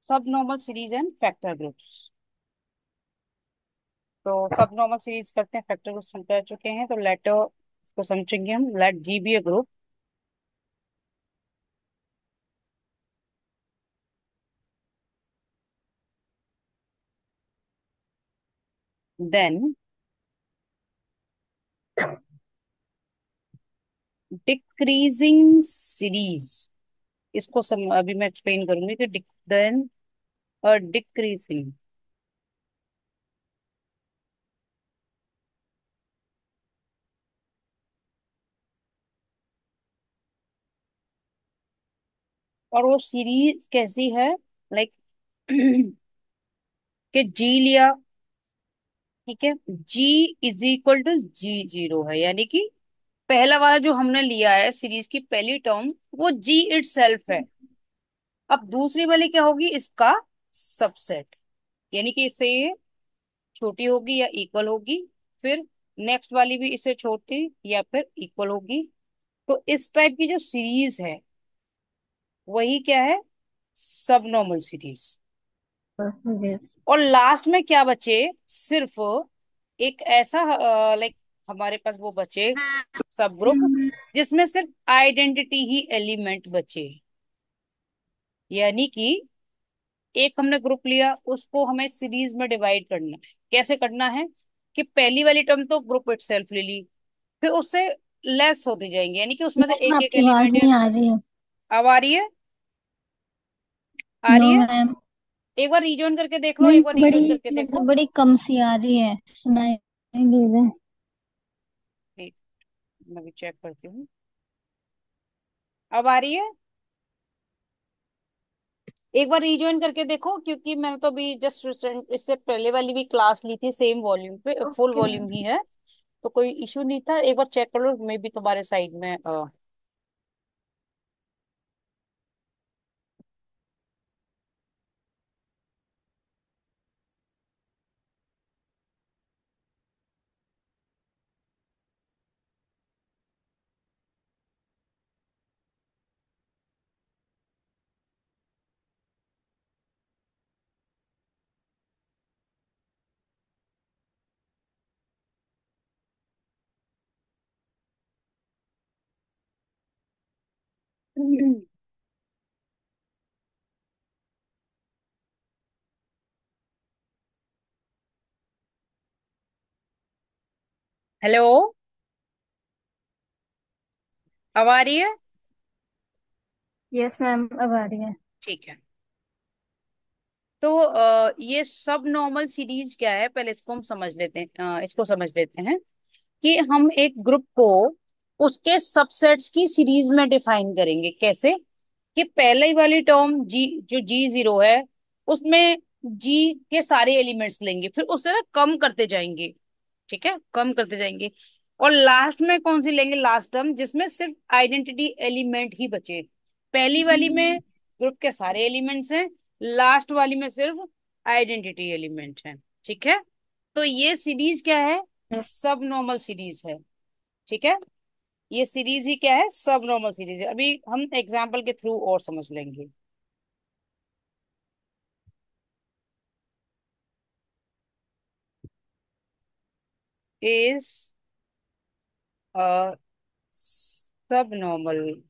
सब normal series and factor groups. तो सब नॉर्मल सीरीज करते हैं, फैक्टर ग्रुप्स हम कर चुके हैं, तो लेट इसको समझेंगे हम। लेट जी बी ए ग्रुप, देन डिक्रीजिंग सीरीज। इसको अभी मैं एक्सप्लेन करूंगी कि देन डिक्रीजिंग। और वो सीरीज कैसी है, लाइक कि जी लिया, ठीक है, G is equal to G zero है, यानी कि पहला वाला जो हमने लिया है सीरीज की पहली टर्म, वो जी इट सेल्फ है। अब दूसरी वाली क्या होगी, इसका सबसेट, यानी कि इससे ये छोटी होगी या इक्वल होगी। फिर नेक्स्ट वाली भी इससे छोटी या फिर इक्वल होगी। तो इस टाइप की जो सीरीज है वही क्या है, सब नॉर्मल सीरीज। यस। और लास्ट में क्या बचे, सिर्फ एक ऐसा, लाइक हमारे पास वो बचे सब ग्रुप जिसमें सिर्फ आइडेंटिटी ही एलिमेंट बचे। यानी कि एक हमने ग्रुप लिया, उसको हमें सीरीज में डिवाइड करना है। कैसे करना है कि पहली वाली टर्म तो ग्रुप इटसेल्फ ले ली, फिर उससे लेस होती जाएंगे, यानी कि उसमें से मैम एक एक आपकी आवाज एलिमेंट है। नहीं आ रही है। अब आ रही है, आ नो रही है। मैम। एक बार रीजॉइन करके देख लो, मैम एक बार बड़ी रीजॉइन करके मतलब देखो। बड़ी कम सी आ रही है, सुनाई नहीं दे रहा। एक, मैं भी चेक करती हूँ। अब आ रही है। एक बार रीजॉइन करके देखो, क्योंकि मैंने तो अभी जस्ट इससे पहले वाली भी क्लास ली थी सेम वॉल्यूम पे, फुल ओके मैम। वॉल्यूम ही है। तो कोई इशू नहीं था, एक बार चेक कर लो, मे भी तुम्हारे साइड में हेलो, अब आ रही है। यस मैम, अब आ रही है। ठीक है। तो ये सब नॉर्मल सीरीज क्या है, पहले इसको हम समझ लेते हैं, इसको समझ लेते हैं कि हम एक ग्रुप को उसके सबसेट्स की सीरीज में डिफाइन करेंगे। कैसे कि पहले ही वाली टर्म जी, जो जी जीरो है, उसमें जी के सारे एलिमेंट्स लेंगे, फिर उससे ना कम करते जाएंगे। ठीक है, कम करते जाएंगे। और लास्ट में कौन सी लेंगे, लास्ट टर्म जिसमें सिर्फ आइडेंटिटी एलिमेंट ही बचे। पहली वाली में ग्रुप के सारे एलिमेंट्स हैं, लास्ट वाली में सिर्फ आइडेंटिटी एलिमेंट है। ठीक है, तो ये सीरीज क्या है, यस। सब नॉर्मल सीरीज है। ठीक है, ये सीरीज ही क्या है, सब नॉर्मल सीरीज है। अभी हम एग्जाम्पल के थ्रू और समझ लेंगे। Is a subnormal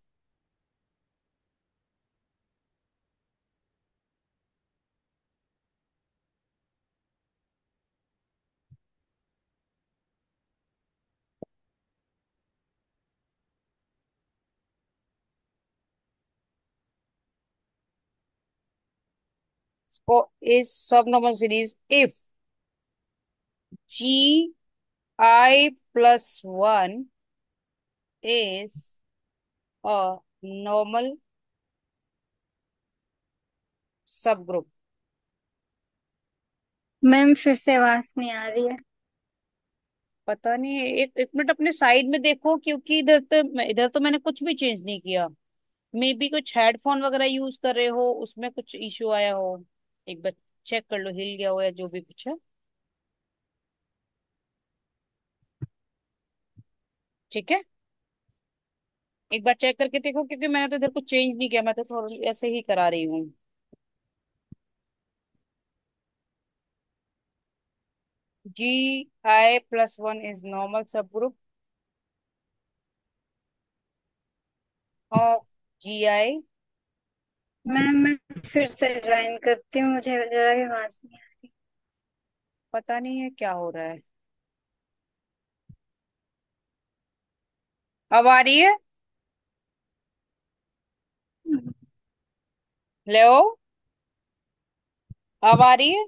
is subnormal series if G i plus one is a normal subgroup. Ma'am फिर से आवाज नहीं आ रही है। पता नहीं, एक एक मिनट अपने साइड में देखो, क्योंकि इधर तो मैंने कुछ भी चेंज नहीं किया। मे बी कुछ हेडफोन वगैरह यूज कर रहे हो, उसमें कुछ इशू आया हो। एक बार चेक कर लो, हिल गया हो या जो भी कुछ है। ठीक है, एक बार चेक करके देखो, क्योंकि मैंने तो इधर कुछ चेंज नहीं किया, मैं तो थोड़ा ऐसे ही करा रही हूँ। GI+1 is normal subgroup of GI। Ma'am मैं फिर से ज्वाइन करती हूँ, मुझे जरा भी आवाज नहीं पता नहीं है क्या हो रहा है। अब आ रही है? आ रही। ले, अब आ रही है?